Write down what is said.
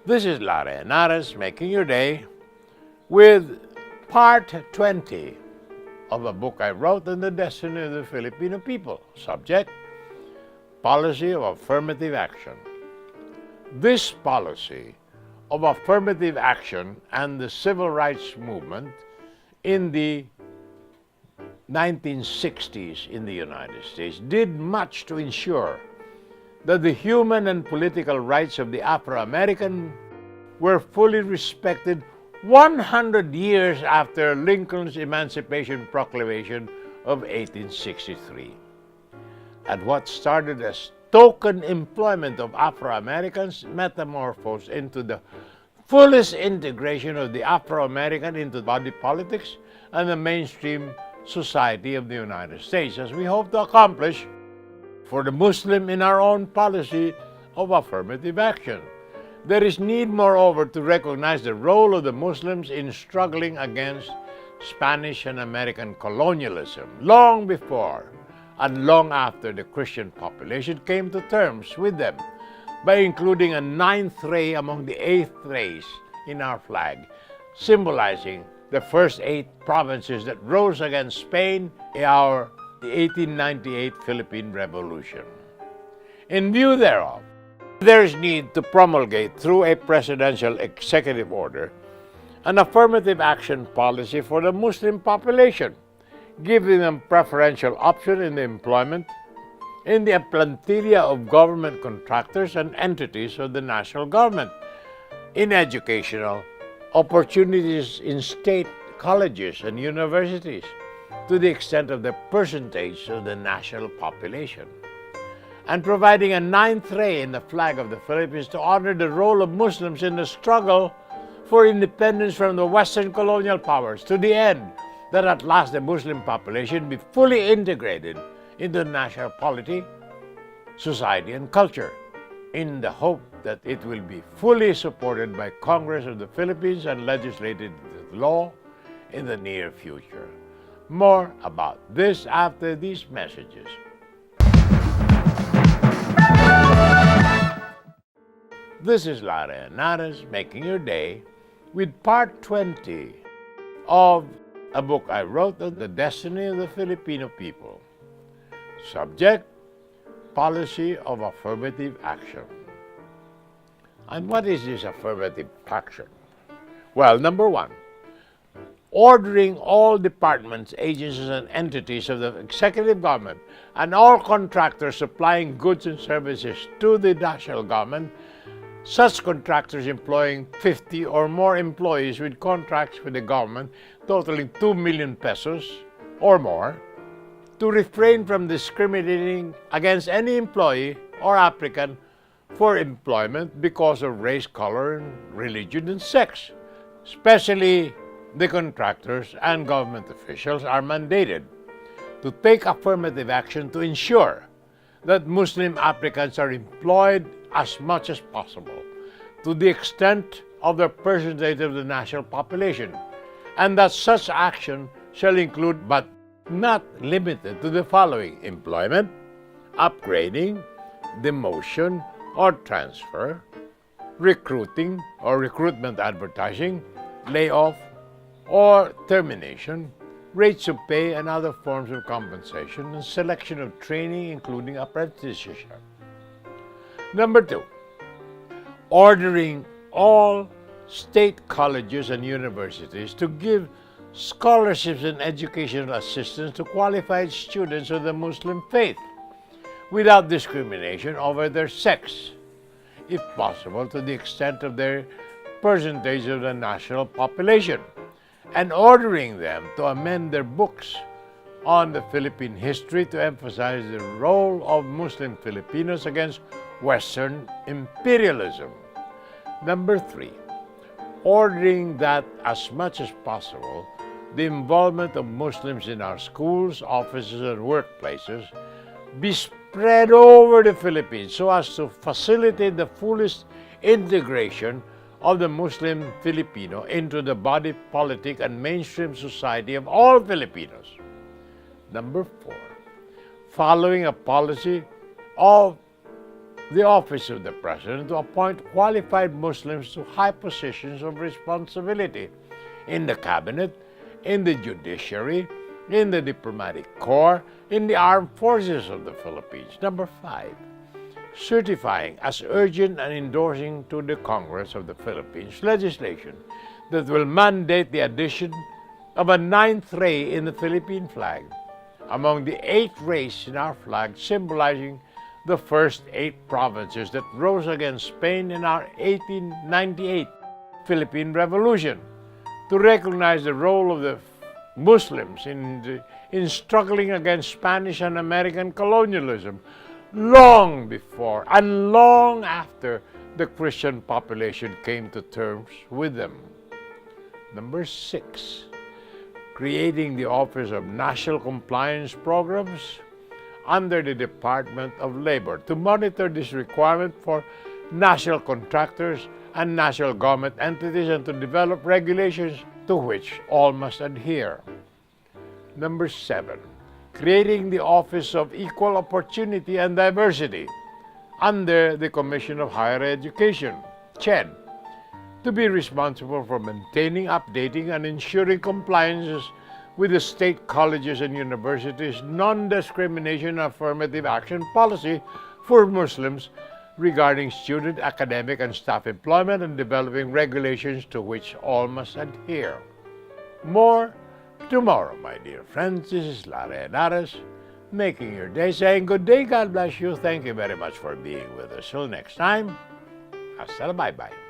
This is Lara Henares making your day with part 20 of a book I wrote on the destiny of the Filipino people. Subject, Policy of Affirmative Action. This policy of affirmative action and the civil rights movement in the 1960s in the United States did much to ensure that the human and political rights of the Afro-American were fully respected 100 years after Lincoln's Emancipation Proclamation of 1863. And what started as token employment of Afro-Americans metamorphosed into the fullest integration of the Afro-American into body politics and the mainstream society of the United States, as we hope to accomplish for the Muslim in our own policy of affirmative action. There is need, moreover, to recognize the role of the Muslims in struggling against Spanish and American colonialism long before and long after the Christian population came to terms with them by including a 9th ray among the 8th rays in our flag, symbolizing the first 8 provinces that rose against Spain in the 1898 Philippine Revolution. In view thereof, there is need to promulgate through a presidential executive order an affirmative action policy for the Muslim population, giving them preferential option in the employment, in the plantilla of government contractors and entities of the national government, in educational opportunities in state colleges and universities, to the extent of the percentage of the national population, and providing a 9th ray in the flag of the Philippines to honor the role of Muslims in the struggle for independence from the Western colonial powers, to the end that at last the Muslim population be fully integrated into national polity, society, and culture, in the hope that it will be fully supported by Congress of the Philippines and legislated into law in the near future. More about this after these messages. This is Lara Henares making your day with part 20 of a book I wrote on the destiny of the Filipino people. Subject, Policy of Affirmative Action. And what is this affirmative action? Well, number 1, ordering all departments, agencies, and entities of the executive government and all contractors supplying goods and services to the national government, such contractors employing 50 or more employees with contracts with the government totaling 2 million pesos or more, to refrain from discriminating against any employee or applicant for employment because of race, color, religion, and sex. Especially the contractors and government officials are mandated to take affirmative action to ensure that Muslim applicants are employed as much as possible to the extent of the percentage of the national population, and that such action shall include but not limited to the following: employment, upgrading, demotion or transfer, recruiting or recruitment advertising, layoff or termination, rates of pay and other forms of compensation, and selection of training including apprenticeship. Number 2, ordering all state colleges and universities to give scholarships and educational assistance to qualified students of the Muslim faith without discrimination over their sex, if possible to the extent of their percentage of the national population, and ordering them to amend their books on the Philippine history to emphasize the role of Muslim Filipinos against Western imperialism. Number 3, ordering that as much as possible the involvement of Muslims in our schools, offices, and workplaces be spread over the Philippines so as to facilitate the fullest integration of the Muslim Filipino into the body politic and mainstream society of all Filipinos. Number 4, following a policy of the office of the President to appoint qualified Muslims to high positions of responsibility in the cabinet, in the judiciary, in the diplomatic corps, in the armed forces of the Philippines. Number 5, certifying as urgent and endorsing to the Congress of the Philippines legislation that will mandate the addition of a 9th ray in the Philippine flag among the 8 rays in our flag, symbolizing the first 8 provinces that rose against Spain in our 1898 Philippine Revolution, to recognize the role of the Muslims in struggling against Spanish and American colonialism long before and long after the Christian population came to terms with them. Number 6, creating the Office of National Compliance Programs under the Department of Labor to monitor this requirement for national contractors and national government entities and to develop regulations to which all must adhere. Number 7, creating the Office of Equal Opportunity and Diversity under the Commission of Higher Education, CHED, to be responsible for maintaining, updating, and ensuring compliance with the state colleges and universities' non-discrimination affirmative action policy for Muslims regarding student, academic, and staff employment, and developing regulations to which all must adhere. More tomorrow, my dear friends. This is Lara Henares, making your day, saying good day, God bless you. Thank you very much for being with us. Till next time, hasta la bye-bye.